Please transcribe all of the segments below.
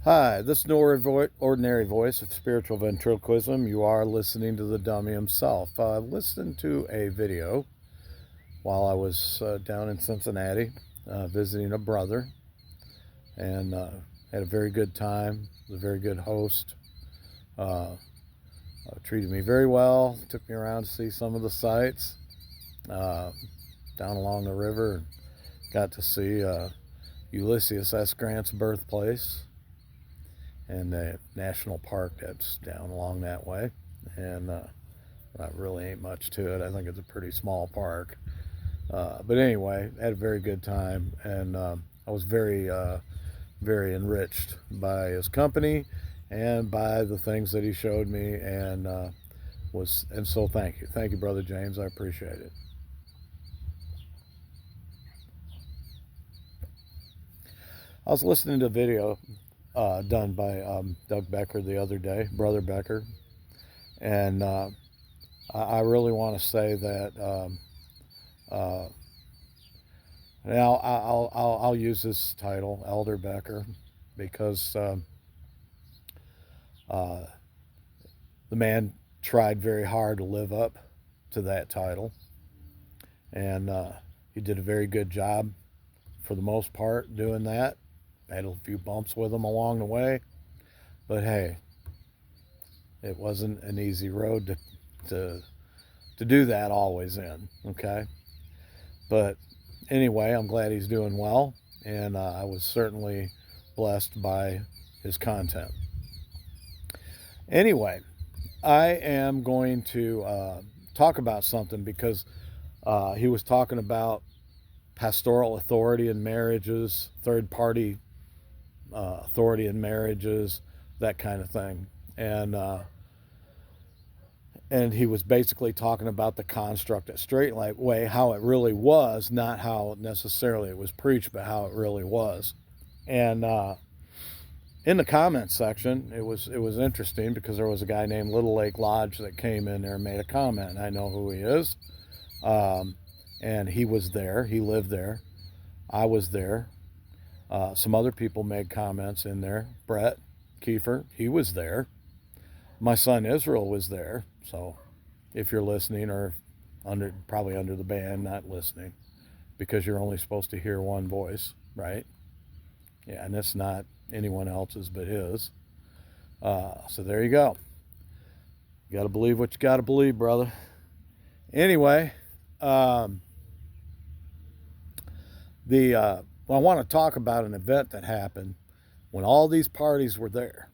Hi, this is no ordinary voice of spiritual ventriloquism. You are listening to the dummy himself. I listened to a video while I was down in Cincinnati visiting a brother and had a very good time. Was a very good host. Uh, Treated me very well. Took me around to see some of the sights uh, down along the river. And got to see Ulysses S. Grant's birthplace and the national park that's down along that way. And really ain't much to it. I think it's a pretty small park. But anyway, had a very good time, and I was very enriched by his company and by the things that he showed me, and so thank you, brother James. I appreciate it. I was listening to a video done by Doug Becker the other day, Brother Becker, and I really want to say that uh, now I'll use this title, Elder Becker, because uh, the man tried very hard to live up to that title, and he did a very good job for the most part doing that. Had a few bumps with him along the way, but hey, it wasn't an easy road to to do that always in. Okay, but anyway, I'm glad he's doing well, and I was certainly blessed by his content. Anyway, I am going to talk about something because he was talking about pastoral authority in marriages, third party authority in marriages, that kind of thing. And he was basically talking about the construct at Straitway, how it really was, not how necessarily it was preached, but how it really was. And in the comments section, it was interesting because there was a guy named Little Lake Lodge that came in there and made a comment. And I know who he is, um, and he was there. He lived there. I was there. Some other people made comments in there. Brett Kiefer, he was there. My son Israel was there. So, if you're listening, or probably under the ban, not listening, because you're only supposed to hear one voice, right? Yeah, and it's not anyone else's but his. So there you go. You got to believe what you got to believe, brother. Anyway, um, I want to talk about an event that happened when all these parties were there.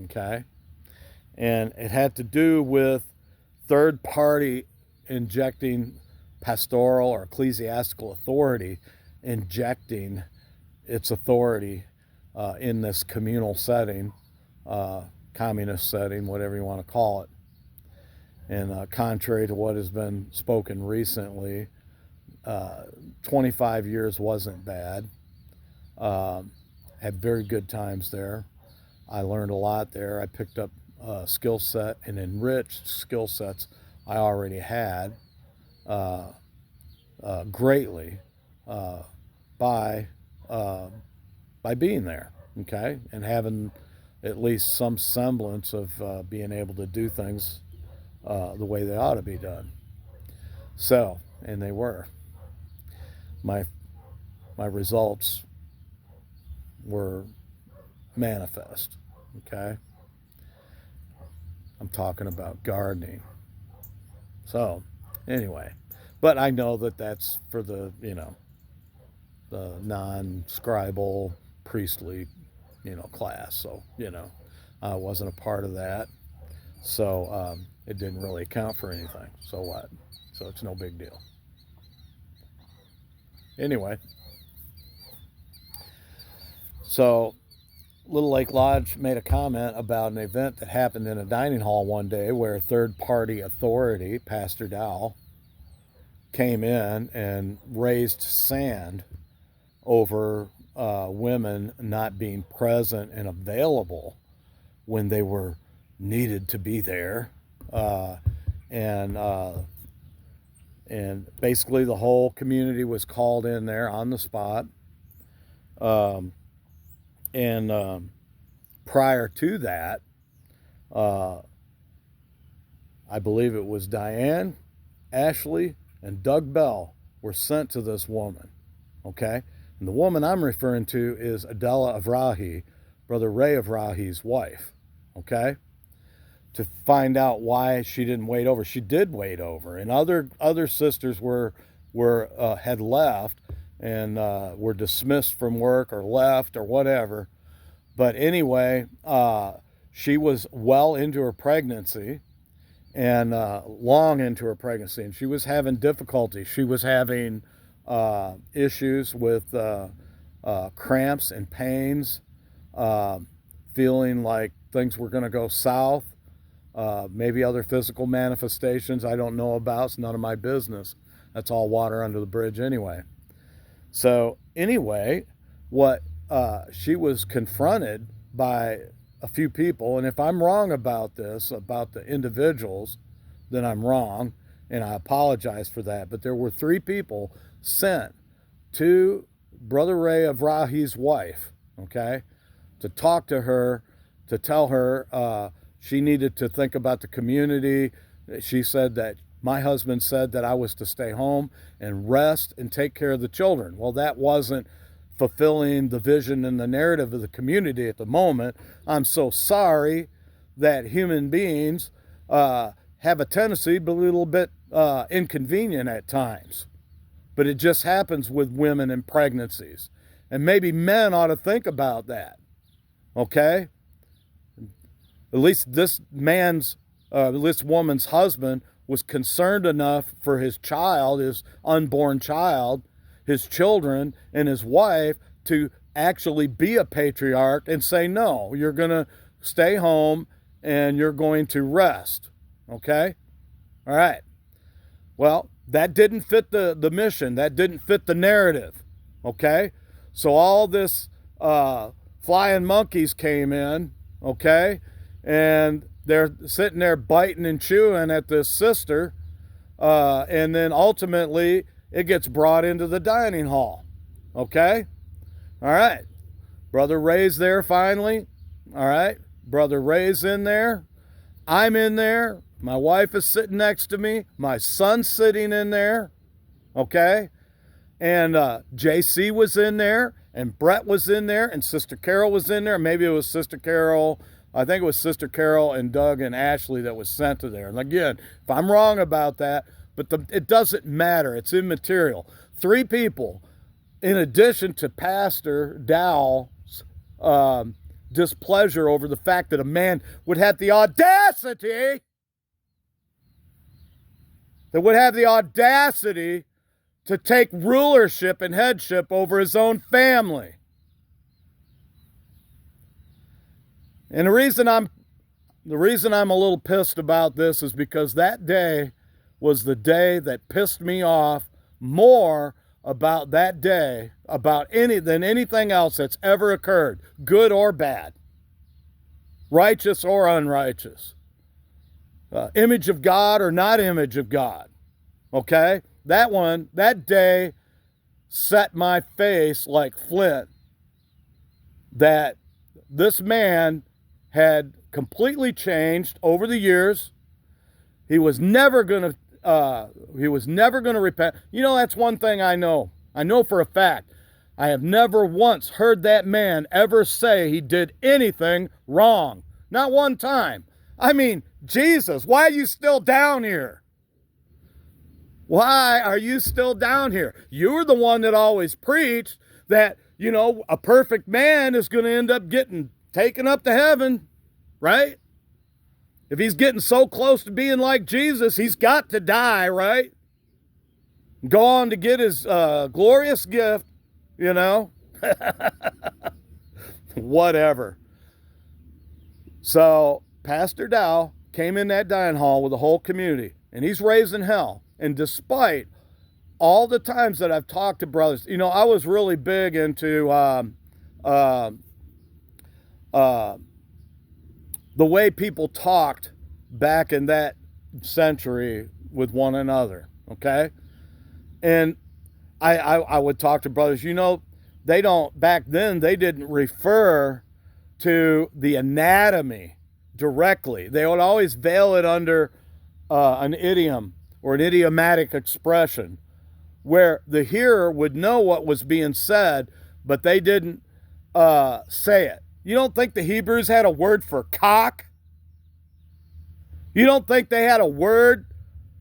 Okay, and it had to do with third party injecting pastoral or ecclesiastical authority, injecting its authority in this communal setting, communist setting, whatever you want to call it. And contrary to what has been spoken recently, uh, 25 years wasn't bad. Um, had very good times there. I learned a lot there. I picked up a skill set and enriched skill sets I already had uh, greatly uh, by uh, by being there. Okay, and having at least some semblance of being able to do things the way they ought to be done. So, and they were. My my results were manifest. Okay, I'm talking about gardening. So, anyway, but I know that that's for the non-scribal priestly class. So I wasn't a part of that. So it didn't really count for anything. So what? So it's no big deal. Anyway, so Little Lake Lodge made a comment about an event that happened in a dining hall one day where third party authority, Pastor Dow, came in and raised sand over women not being present and available when they were needed to be there. Uh, and and basically the whole community was called in there on the spot. Um, and prior to that, uh, I believe it was Diane, Ashley, and Doug Bell were sent to this woman. Okay? And the woman I'm referring to is Adela Avrahi, Brother Ray Avrahi's wife. Okay? To find out why she didn't wait over. She did wait over, and other sisters were had left and were dismissed from work or left or whatever. But anyway, she was well into her pregnancy and long into her pregnancy, and she was having difficulty. She was having issues with cramps and pains, feeling like things were going to go south. Maybe other physical manifestations I don't know about. It's none of my business. That's all water under the bridge anyway. So anyway, what she was confronted by a few people, and if I'm wrong about this, about the individuals, then I'm wrong, and I apologize for that. But there were 3 people sent to Brother Ray Avrahi's wife, okay, to talk to her, to tell her she needed to think about the community. She said that my husband said that I was to stay home and rest and take care of the children. Well, that wasn't fulfilling the vision and the narrative of the community at the moment. I'm so sorry that human beings have a tendency to be a little bit inconvenient at times. But it just happens with women and pregnancies. And maybe men ought to think about that. Okay? At least this woman's husband was concerned enough for his child, his unborn child, his children, and his wife to actually be a patriarch and say, no, you're going to stay home and you're going to rest. Okay? All right. Well, that didn't fit the mission. That didn't fit the narrative. Okay? So all this flying monkeys came in, okay? And they're sitting there biting and chewing at this sister. And then ultimately, it gets brought into the dining hall. Okay? All right. Brother Ray's there finally. All right. Brother Ray's in there. I'm in there. My wife is sitting next to me. My son's sitting in there. Okay? And JC was in there. And Brett was in there. And Sister Carol was in there. Maybe it was Sister Carol. I think it was Sister Carol and Doug and Ashley that was sent to there. And again, if I'm wrong about that, but it doesn't matter. It's immaterial. 3 people, in addition to Pastor Dowell's displeasure over the fact that a man would have the audacity, to take rulership and headship over his own family. And the reason I'm a little pissed about this is because that day was the day that pissed me off more about that day, than anything else that's ever occurred, good or bad, righteous or unrighteous, image of God or not image of God. Okay? That day set my face like flint, that this man had completely changed over the years. He was never going to repent. You know, that's one thing I know. I know for a fact. I have never once heard that man ever say he did anything wrong. Not one time. I mean, Jesus, why are you still down here? Why are you still down here? You were the one that always preached that, you know, a perfect man is going to end up getting taken up to heaven, right? If he's getting so close to being like Jesus, he's got to die, right? Go on to get his glorious gift, you know? Whatever. So Pastor Dow came in that dining hall with the whole community, and he's raising hell. And despite all the times that I've talked to brothers, you know, I was really big into the way people talked back in that century with one another, okay? And I would talk to brothers, you know, back then, they didn't refer to the anatomy directly. They would always veil it under an idiom or an idiomatic expression where the hearer would know what was being said, but they didn't say it. You don't think the Hebrews had a word for cock? You don't think they had a word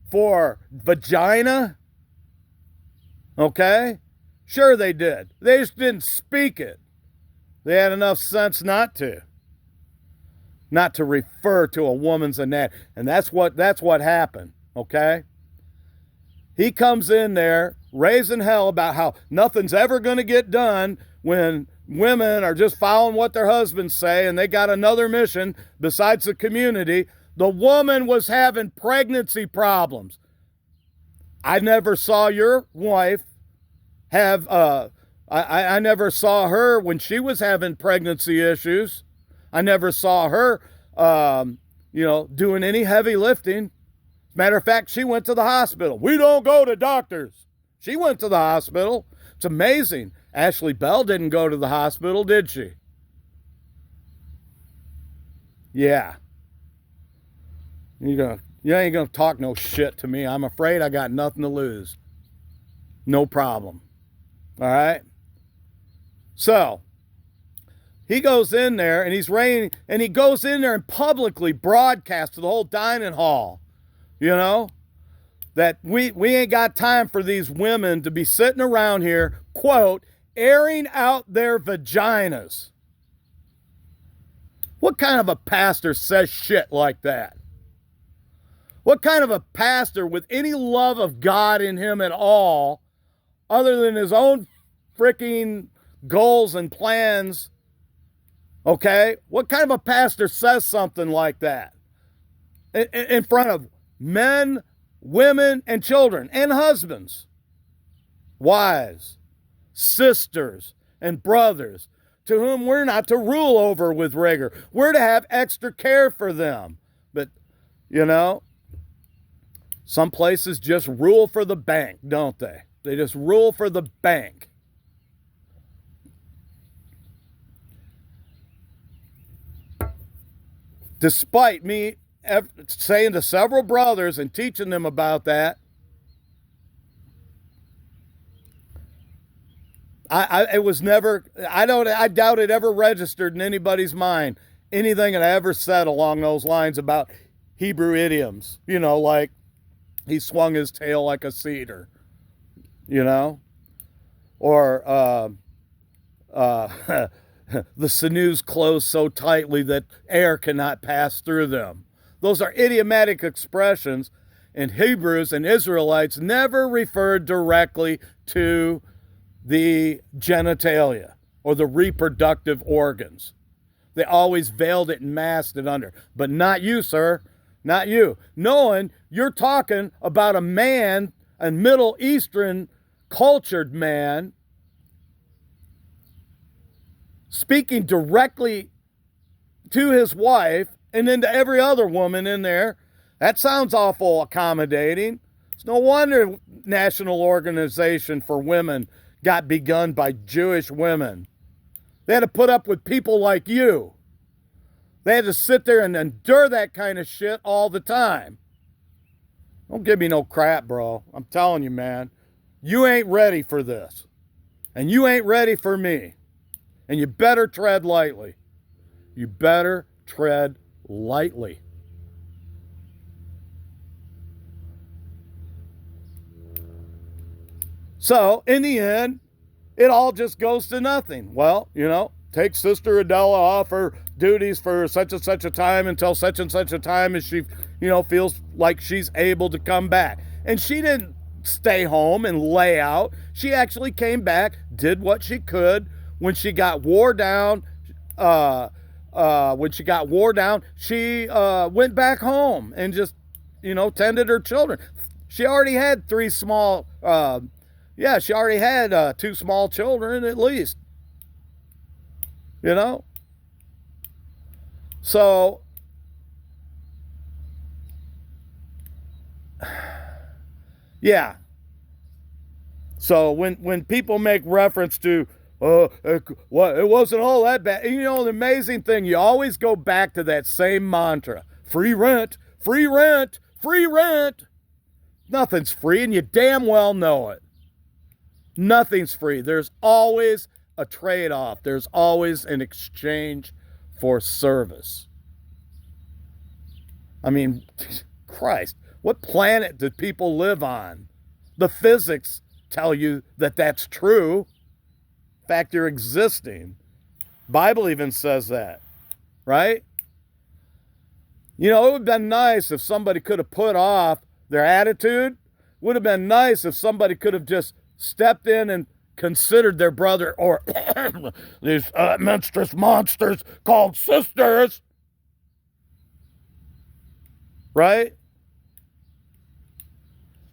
for vagina? Okay? Sure they did. They just didn't speak it. They had enough sense not to. Not to refer to a woman's anatomy. And that's what happened. Okay? He comes in there raising hell about how nothing's ever going to get done when women are just following what their husbands say and they got another mission besides the community. The woman was having pregnancy problems. I never saw your wife have, I never saw her when she was having pregnancy issues. I never saw her, doing any heavy lifting. Matter of fact, she went to the hospital. We don't go to doctors. She went to the hospital. It's amazing. Ashley Bell didn't go to the hospital, did she? Yeah. You ain't gonna talk no shit to me. I'm afraid I got nothing to lose. No problem. All right? So, he goes in there and he's raining, and he goes in there and publicly broadcasts to the whole dining hall, that we ain't got time for these women to be sitting around here, quote, airing out their vaginas. What kind of a pastor says shit like that? What kind of a pastor with any love of God in him at all, other than his own freaking goals and plans, okay? What kind of a pastor says something like that in front of men, women, and children, and husbands, wives, sisters, and brothers, to whom we're not to rule over with rigor? We're to have extra care for them. But, some places just rule for the bank, don't they? They just rule for the bank. Despite me saying to several brothers and teaching them about that, I doubt it ever registered in anybody's mind anything that I ever said along those lines about Hebrew idioms, like he swung his tail like a cedar, or the sinews close so tightly that air cannot pass through them. Those are idiomatic expressions, and Hebrews and Israelites never referred directly to the genitalia or the reproductive organs. They always veiled it and masked it under. But not you, sir. Not you. Knowing you're talking about a man, a Middle Eastern cultured man, speaking directly to his wife and then to every other woman in there. That sounds awful accommodating. It's no wonder National Organization for Women got begun by Jewish women. They had to put up with people like you. They had to sit there and endure that kind of shit all the time. Don't give me no crap, bro. I'm telling you, man. You ain't ready for this. And you ain't ready for me. And you better tread lightly. You better tread lightly. So, in the end, it all just goes to nothing. Well, take Sister Adela off her duties for such and such a time until such and such a time as she, feels like she's able to come back. And she didn't stay home and lay out. She actually came back, did what she could. When she got wore down, she went back home and just, tended her children. She already had two small children at least. So, yeah. So when people make reference to, What? It wasn't all that bad. You know, the amazing thing, you always go back to that same mantra: free rent, free rent, free rent. Nothing's free, and you damn well know it. Nothing's free. There's always a trade-off. There's always an exchange for service. I mean, Christ, what planet do people live on? The physics tell you that that's true. In fact, you're existing. Bible even says that, right? You know, it would have been nice if somebody could have put off their attitude. Would have been nice if somebody could have just stepped in and considered their brother, or these monstrous monsters called sisters, right?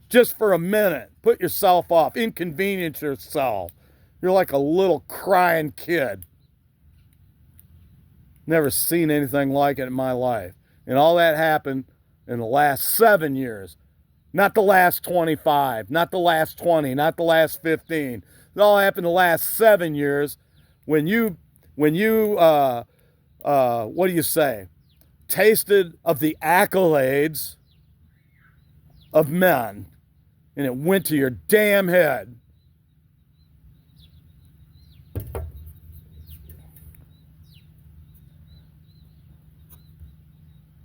Just for a minute, put yourself off, inconvenience yourself. You're like a little crying kid. Never seen anything like it in my life. And all that happened in the last 7 years. Not the last 25, not the last 20, not the last 15. It all happened the last 7 years when you what do you say? Tasted of the accolades of men, and it went to your damn head.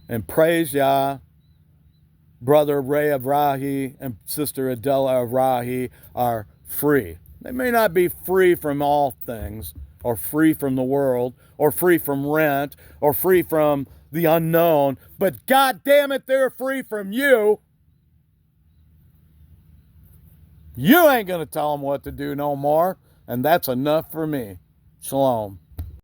And praise Yah, Brother Ray Avrahi and Sister Adela Avrahi are free. They may not be free from all things, or free from the world, or free from rent, or free from the unknown, but God damn it, they're free from you. You ain't going to tell them what to do no more, and that's enough for me. Shalom.